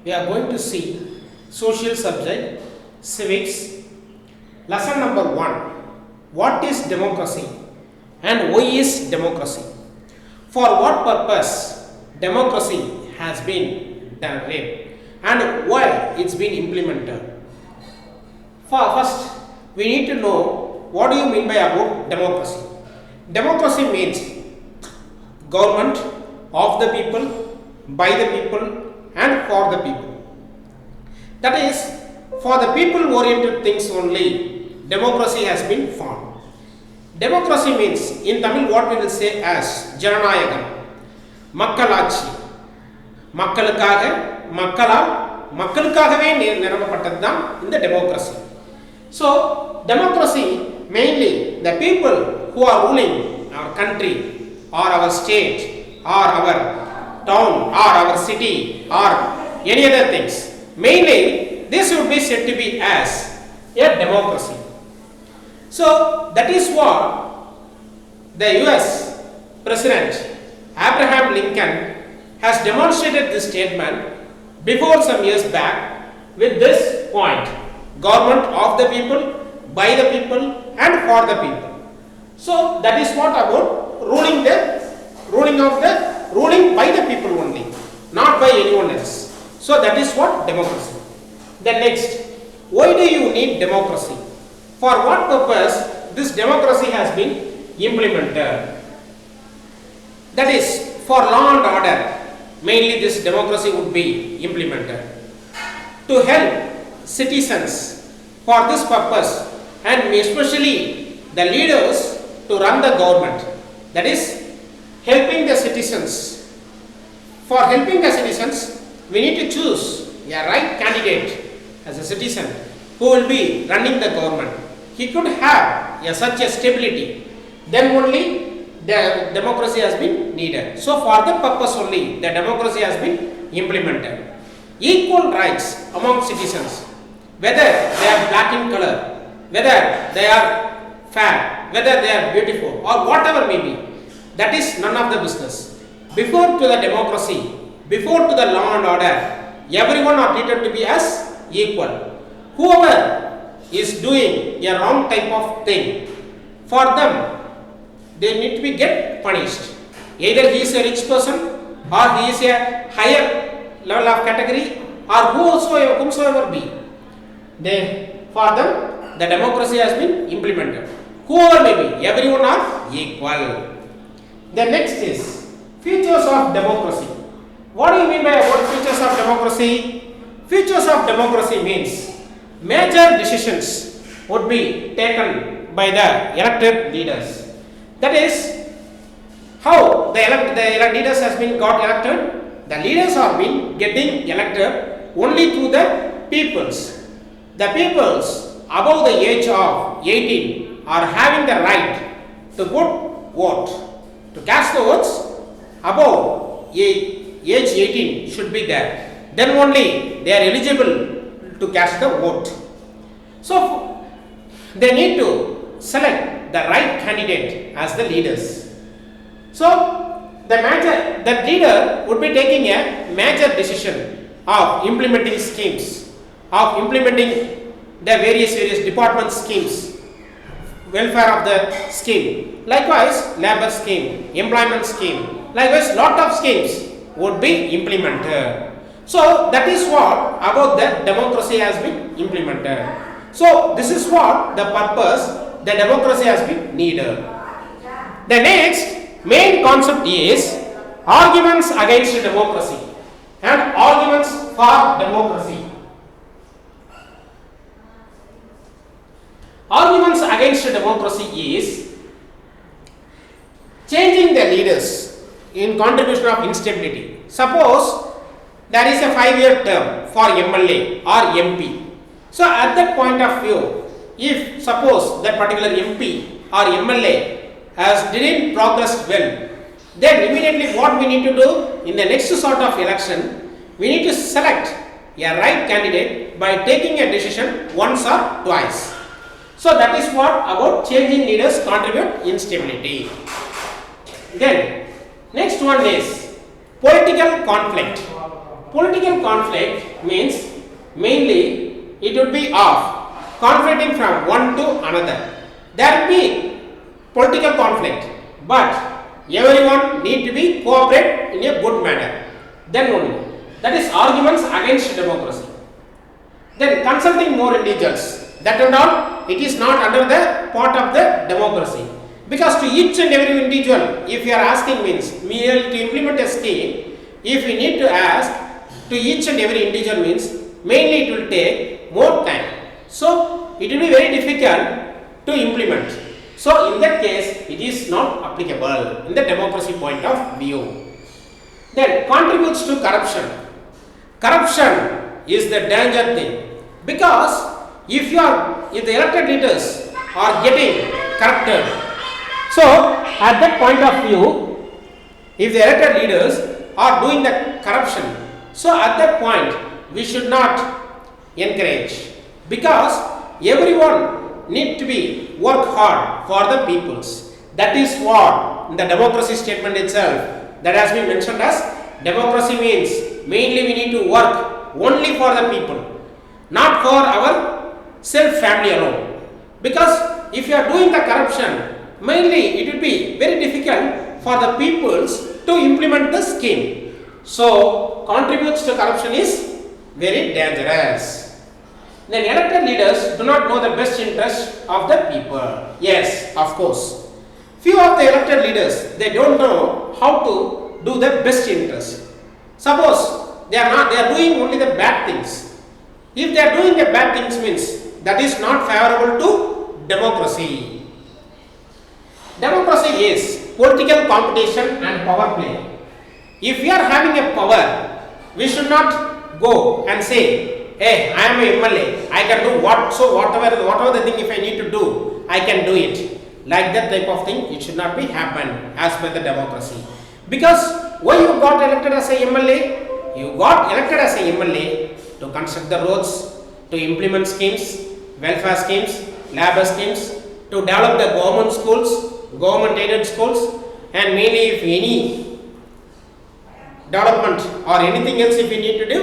we are going to see social subject, civics, lesson number 1. What is democracy and why is democracy? For what purpose democracy has been done and why it's been implemented? First, we need to know what do you mean by about democracy. Democracy means government of the people, by the people and for the people. That is, for the people oriented things only, democracy has been formed. Democracy means, in Tamil what we will say as Jananayagam, Makkalachi. மக்களுக்காக மக்களால் மக்களுக்காகவே நிறுவப்பட்டது தான் இந்த democracy. So, democracy mainly the people who are ruling our country or our state or our town or our city or any other things. Mainly, this would be said to be as a democracy. So, that is what the US President Abraham Lincoln has demonstrated this statement before some years back with this point: government of the people, by the people and for the people. So that is what about ruling by the people only, not by anyone else. So that is what democracy. Then next, why do you need democracy? For what purpose this democracy has been implemented? That is, for law and order, mainly this democracy would be implemented. To help citizens for this purpose, and especially the leaders to run the government, that is helping the citizens. For helping the citizens, we need to choose a right candidate as a citizen who will be running the government. He could have such a stability, then only the democracy has been needed. So for the purpose only the democracy has been implemented. Equal rights among citizens, whether they are black in color, whether they are fair, whether they are beautiful or whatever may be, that is none of the business. Before to the democracy, before to the law and order, everyone are treated to be as equal. Whoever is doing a wrong type of thing, for them they need to be get punished. Either he is a rich person or he is a higher level of category or whomsoever be. For them the democracy has been implemented. Whoever may be, everyone are equal. The next is features of democracy. What do you mean by about features of democracy? Features of democracy means major decisions would be taken by the elected leaders. That is, how the leaders has been got elected. The leaders are been getting elected only through the peoples. The peoples above the age of 18 are having the right to put vote, to cast the votes. Above age 18 should be there. Then only they are eligible to cast the vote. So they need to select the right candidate as the leaders. So that leader would be taking a major decision of implementing schemes, of implementing the various department schemes, welfare of the scheme, likewise labor scheme, employment scheme, likewise lot of schemes would be implemented. So that is what about the democracy has been implemented. So this is what the purpose the democracy has been needed. The next main concept is arguments against democracy and arguments for democracy. Arguments against democracy is changing the leaders in contribution of instability. Suppose there is a 5-year term for MLA or MP. So at that point of view, if suppose that particular MP or MLA didn't progress well, then immediately what we need to do in the next sort of election, we need to select a right candidate by taking a decision once or twice. So that is what about changing leaders contribute instability. Then next one is political conflict. political conflict means mainly it would be of conflicting from one to another. There will be political conflict, but everyone need to be cooperate in a good manner. Then only. That is arguments against democracy. Then consulting more individuals. That and all, it is not under the part of the democracy. Because to each and every individual, if you are asking means merely to implement a scheme, if we need to ask to each and every individual means mainly it will take more time. So it will be very difficult to implement. So in that case, it is not applicable in the democracy point of view. Then contributes to corruption. Corruption is the danger thing, because if the elected leaders are getting corrupted, so at that point of view, if the elected leaders are doing the corruption, so at that point we should not encourage, because everyone need to be work hard for the peoples. That is what in the democracy statement itself that has been mentioned as democracy means mainly we need to work only for the people, not for our self family alone. Because if you are doing the corruption, mainly it will be very difficult for the peoples to implement the scheme. So contributes to corruption is very dangerous. Then elected leaders do not know the best interest of the people. Yes, of course. Few of the elected leaders, they don't know how to do the best interest. Suppose they are doing only the bad things. If they are doing the bad things means that is not favorable to democracy. Democracy is political competition and power play. If we are having a power, we should not go and say, hey, I am a MLA, I can do whatever the thing if I need to do, I can do it. Like that type of thing, it should not be happen as per the democracy. Because why you got elected as a MLA? You got elected as a MLA to construct the roads, to implement schemes, welfare schemes, labor schemes, to develop the government schools, government aided schools, and mainly if any development or anything else if we need to do,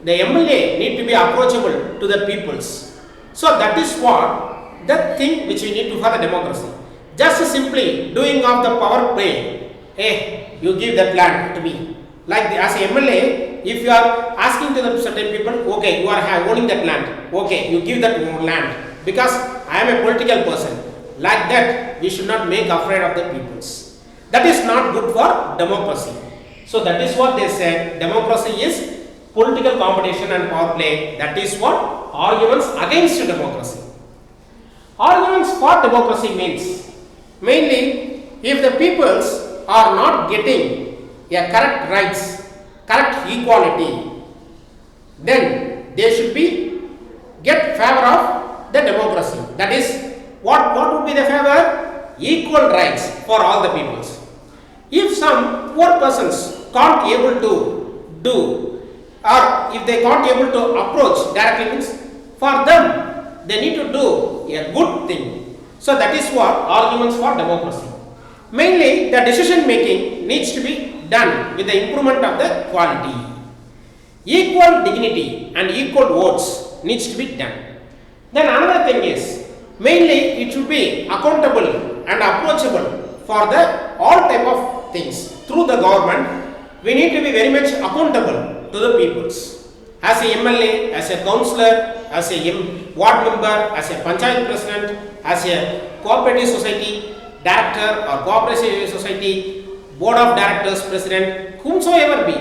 the MLA need to be approachable to the peoples. So that is what the thing which we need to for the democracy. Just simply doing of the power play, hey, you give that land to me. Like as a MLA, if you are asking to the certain people, okay, you are owning that land, okay, you give that land because I am a political person. Like that, we should not make afraid of the peoples. That is not good for democracy. So that is what they said. Democracy is political competition and power play. That is what arguments against democracy. Arguments for democracy means mainly if the peoples are not getting a correct rights, correct equality, then they should be get favor of the democracy. That is what would be the favor? Equal rights for all the peoples. If some poor persons can't able to do, or if they can't able to approach directly means for them they need to do a good thing. So that is what arguments for democracy. Mainly the decision making needs to be done with the improvement of the quality. Equal dignity and equal votes needs to be done. Then another thing is mainly it should be accountable and approachable for the all type of things through the government. We need to be very much accountable to the peoples. As a MLA, as a councillor, as a ward member, as a panchayat president, as a cooperative society director or cooperative society board of directors president, whomsoever be,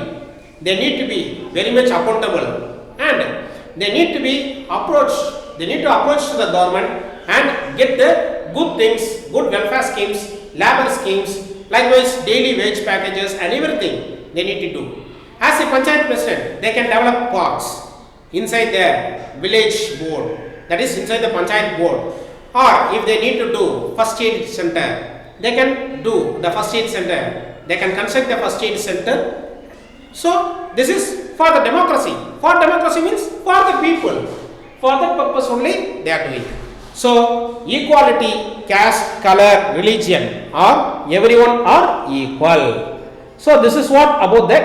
they need to be very much accountable and they need to be approached. They need to approach to the government and get the good things, good welfare schemes, labor schemes, likewise daily wage packages and everything they need to do. As a panchayat president, they can develop parks inside their village board, that is inside the panchayat board. Or if they need to do first aid center, they can do the first aid center. They can construct the first aid center. So this is for the democracy. For democracy means for the people. For that purpose only they are doing. So equality, caste, color, religion, or everyone are equal. So this is what about that